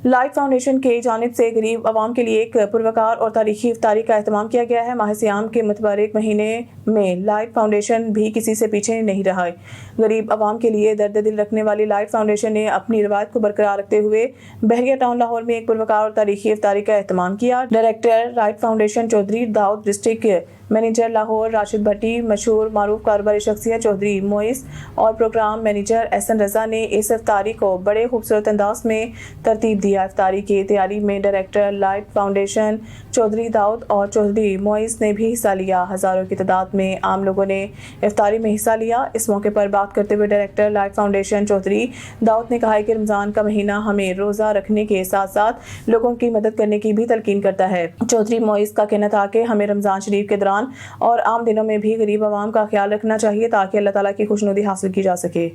Light foundation के जानिब से गरीब आवाम के लिए एक पुरवकार और तारीखी इफ्तारी का एहतमाम किया गया है। माह सियाम के मुतबारक महीने में लाइट फाउंडेशन भी किसी से पीछे नहीं रहा है। गरीब आवाम के लिए दर्द दिल रखने वाली लाइट फाउंडेशन ने अपनी रवायत को बरकरार रखते हुए बहरिया टाउन लाहौर में एक पुरवकार और तारीखी इफ्तारी का एहतमाम किया। Director light foundation Chaudhry Daud, district manager Lahore Rashid Bhatti, मशहूर मारूफ कारोबारी शख्सियत चौधरी मोइस और प्रोग्राम मैनेजर एहसन रजा ने इस इफ्तारी को बड़े खूबसूरत अंदाज में तरतीब दिया। इफ्तारी की तैयारी में director light foundation Chaudhry Daud और चौधरी मोइस ने भी हिस्सा लिया। हज़ारों की तादाद में आम लोगों ने इफ्तारी में हिस्सा लिया। इस मौके पर बात करते हुए director light foundation Chaudhry Daud ने कहा कि रमज़ान का महीना हमें रोज़ा रखने के साथ साथ लोगों की मदद करने की भी तलकीन करता है। चौधरी मोइस का कहना था कि हमें रमज़ान शरीफ के दौरान और आम दिनों में भी गरीब आवाम का ख्याल रखना चाहिए ताकि अल्लाह ताला की खुशनुदी हासिल की जा सके।